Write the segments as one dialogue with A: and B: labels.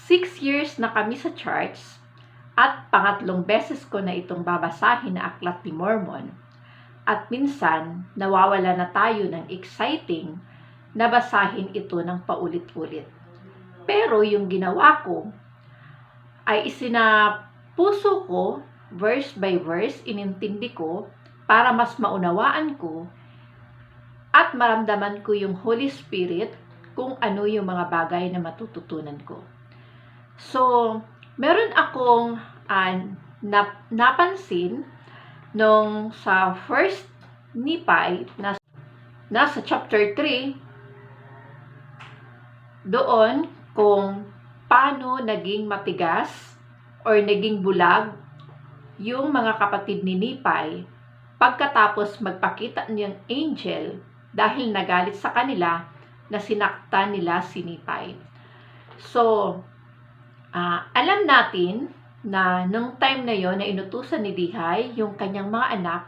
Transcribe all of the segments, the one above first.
A: 6 years na kami sa church at pangatlong beses ko na itong babasahin na Aklat ni Mormon. At minsan, nawawala na tayo ng exciting na basahin ito ng paulit-ulit. Pero yung ginawa ko ay isinapuso ko, verse by verse, inintindi ko para mas maunawaan ko at maramdaman ko yung Holy Spirit kung ano yung mga bagay na matututunan ko. So, meron akong napansin nung sa First Nephi nasa chapter 3 doon kung paano naging matigas or naging bulag yung mga kapatid ni Nephi pagkatapos magpakita niyang angel dahil nagalit sa kanila na sinaktan nila si Nephi. So, alam natin na nung time na yon na inutusan ni Lehi yung kanyang mga anak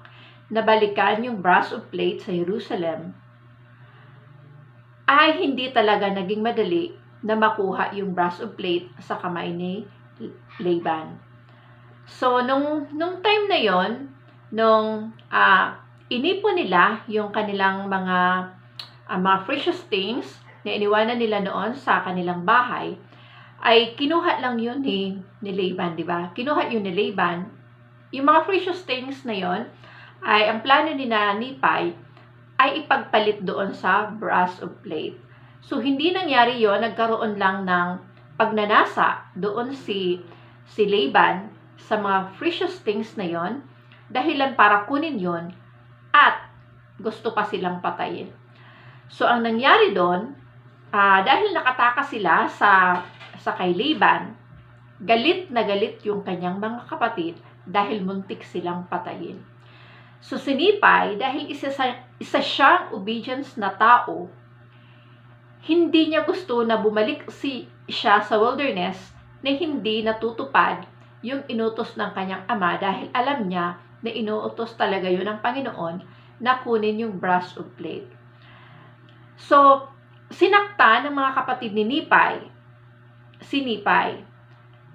A: na balikan yung brass of plate sa Jerusalem, ay hindi talaga naging madali na makuha yung brass of plate sa kamay ni Laban. So, nung time na yon, nung inipon nila yung kanilang mga precious things na iniwanan nila noon sa kanilang bahay, ay kinuha lang yun ni Laban, di ba? Kinuha yun ni Laban. Yung mga precious things na yon ay ang plano ni Nephi ay ipagpalit doon sa brass of plate. So, hindi nangyari yon, nagkaroon lang ng pagnanasa doon si Laban sa mga precious things na yon, dahilan para kunin yon at gusto pa silang patayin. So, ang nangyari doon, dahil nakatakas sila sa kay Laban, galit na galit yung kanyang mga kapatid dahil muntik silang patayin. So si Nephi, dahil isa siyang obedience na tao, hindi niya gusto na bumalik siya sa wilderness na hindi natutupad yung inutos ng kanyang ama dahil alam niya na inuutos talaga yun ng Panginoon na kunin yung brass of plate. So, sinaktan ng mga kapatid ni Nephi si Nephi.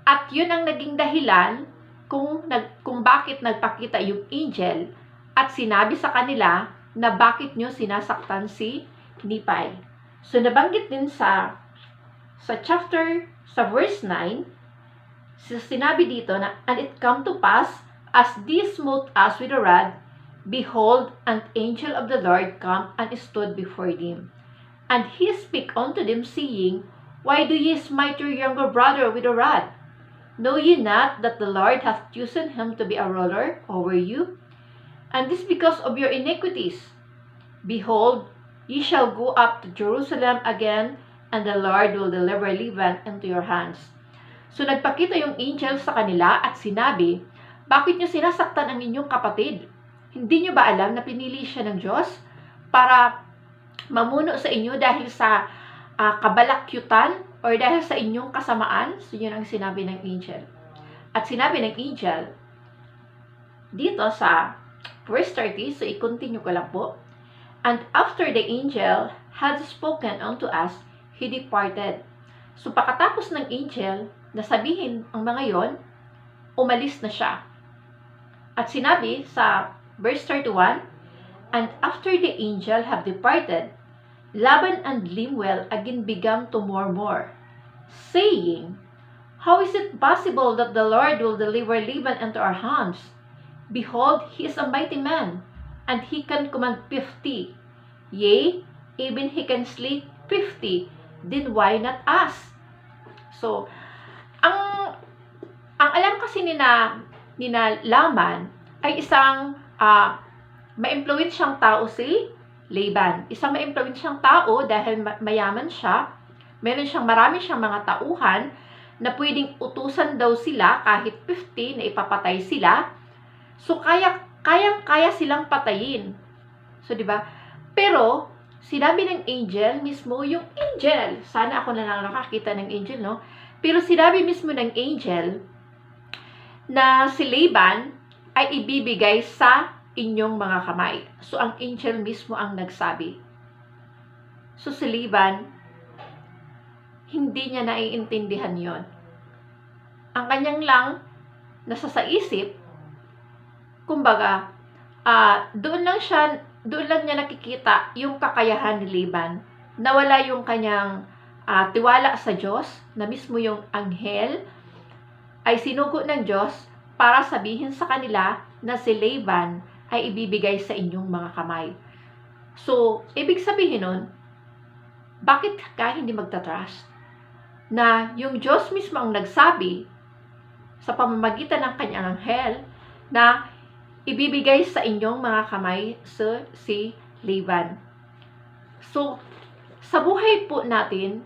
A: At yun ang naging dahilan kung bakit nagpakita yung angel at sinabi sa kanila na bakit nyo sinasaktan si Nephi. So, nabanggit din sa verse 9, sinabi dito na, "And it come to pass, as these smote us with a rod, behold, an angel of the Lord come and stood before them. And he spake unto them, saying, Why do ye smite your younger brother with a rod? Know ye not that the Lord hath chosen him to be a ruler over you? And this because of your iniquities. Behold, ye shall go up to Jerusalem again, and the Lord will deliver Laban into your hands." So nagpakita yung angel sa kanila at sinabi, "Bakit nyo sinasaktan ang inyong kapatid? Hindi nyo ba alam na pinili siya ng Diyos para mamuno sa inyo dahil sa kabalakyutan or dahil sa inyong kasamaan?" So, yun ang sinabi ng angel. At sinabi ng angel dito sa verse 30, so i-continue ko lang po. "And after the angel had spoken unto us, he departed." So, pagkatapos ng angel na sabihin ang mga yon, umalis na siya. At sinabi sa verse 31, "And after the angel have departed, Laban and Lemuel again began to murmur, saying, How is it possible that the Lord will deliver Laban into our hands? Behold, he is a mighty man, and he can command 50. Yea, even he can slay 50. Then why not us?" So, ang alam kasi ni Laman ay isang ma-influensyang tao si Laban. Isang ma-influensyang tao dahil mayaman siya. Marami siyang mga tauhan na pwedeng utusan daw sila kahit 50 na ipapatay sila. So, kayang-kaya silang patayin. So, di ba? Pero, sinabi ng angel, mismo yung angel, sana ako na lang nakakita ng angel, no? Pero sinabi mismo ng angel na si Laban ay ibibigay sa inyong mga kamay. So, ang angel mismo ang nagsabi. So, si Laban, hindi niya naiintindihan yon. Ang kanyang lang nasa sa isip, kumbaga, doon lang niya nakikita yung kakayahan ni Laban. Nawala yung kanyang tiwala sa Diyos, na mismo yung anghel ay sinugo ng Diyos para sabihin sa kanila na si Laban ay ibibigay sa inyong mga kamay. So, ibig sabihin nun, bakit ka hindi magta-trust? Na yung Diyos mismo ang nagsabi sa pamamagitan ng kanyang anghel na ibibigay sa inyong mga kamay si Laban. So, sa buhay po natin,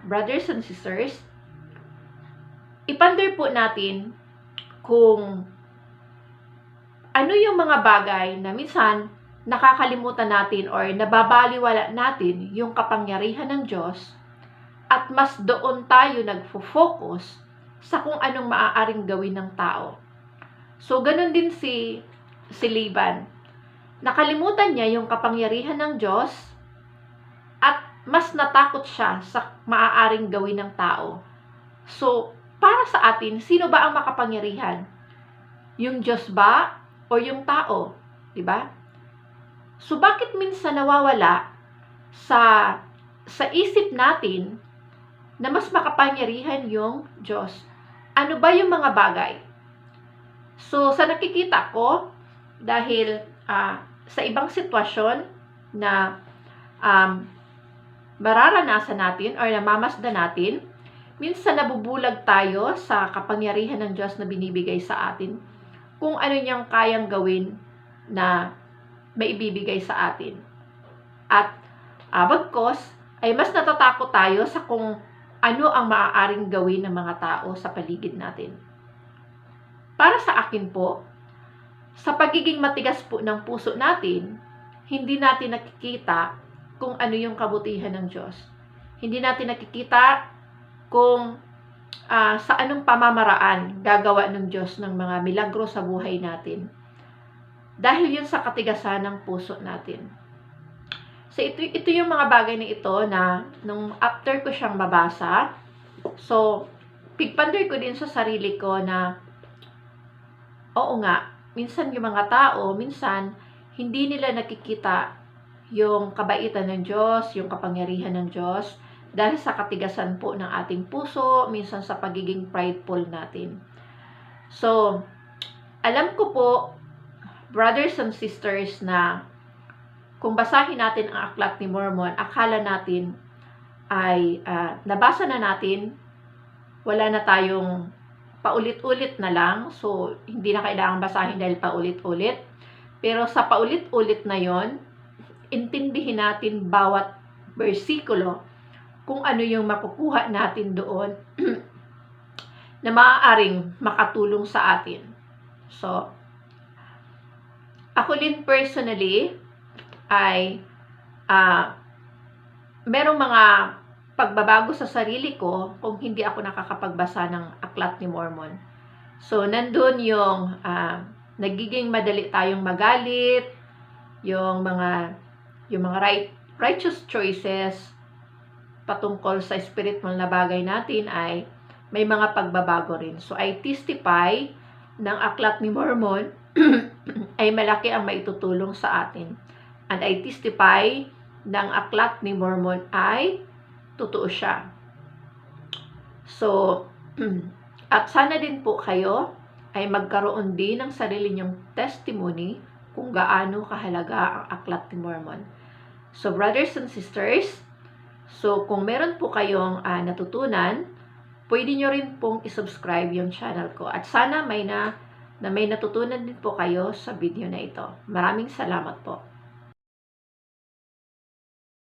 A: brothers and sisters, iponder po natin kung ano yung mga bagay na minsan nakakalimutan natin or nababaliwala natin yung kapangyarihan ng Diyos, at mas doon tayo nagfo-focus sa kung anong maaaring gawin ng tao. So, ganun din si Laban. Nakalimutan niya yung kapangyarihan ng Diyos at mas natakot siya sa maaaring gawin ng tao. So, para sa atin, sino ba ang makapangyarihan? Yung Diyos ba o yung tao? Diba? So, bakit minsan nawawala sa isip natin na mas makapangyarihan yung Diyos? Ano ba yung mga bagay? So, sa nakikita ko, dahil sa ibang sitwasyon na mararanasan natin or namamasdan natin, minsan nabubulag tayo sa kapangyarihan ng Diyos na binibigay sa atin, kung ano niyang kayang gawin na maibibigay sa atin. At bagkos ay mas natatakot tayo sa kung ano ang maaaring gawin ng mga tao sa paligid natin. Para sa akin po, sa pagiging matigas po ng puso natin, hindi natin nakikita kung ano yung kabutihan ng Diyos. Hindi natin nakikita kung sa anong pamamaraan gagawa ng Diyos ng mga milagro sa buhay natin. Dahil yun sa katigasan ng puso natin. So, ito yung mga bagay na ito na nung after ko siyang mabasa, so, pigponder ko din sa sarili ko na, oo nga, minsan yung mga tao, minsan, hindi nila nakikita yung kabaitan ng Diyos, yung kapangyarihan ng Diyos, dahil sa katigasan po ng ating puso, minsan sa pagiging prideful natin. So, alam ko po, brothers and sisters, na kung basahin natin ang Aklat ni Mormon, akala natin ay nabasa na natin, wala na tayong paulit-ulit na lang. So, hindi na kailangang basahin dahil paulit-ulit. Pero sa paulit-ulit na yon, intindihin natin bawat bersikulo kung ano yung makukuha natin doon na maaaring makatulong sa atin. So, ako din personally ay merong mga pagbabago sa sarili ko kung hindi ako nakakapagbasa ng Aklat ni Mormon. So, nandun yung nagiging madali tayong magalit, yung mga righteous choices patungkol sa spiritual na bagay natin ay may mga pagbabago rin. So, I testify ng Aklat ni Mormon ay malaki ang maitutulong sa atin. And I testify ng Aklat ni Mormon ay totoo siya. So, at sana din po kayo ay magkaroon din ng sarili niyong testimony kung gaano kahalaga ang Aklat ni Mormon. So, brothers and sisters, so kung meron po kayong natutunan, pwede nyo rin pong isubscribe yung channel ko. At sana may natutunan din po kayo sa video na ito. Maraming salamat po.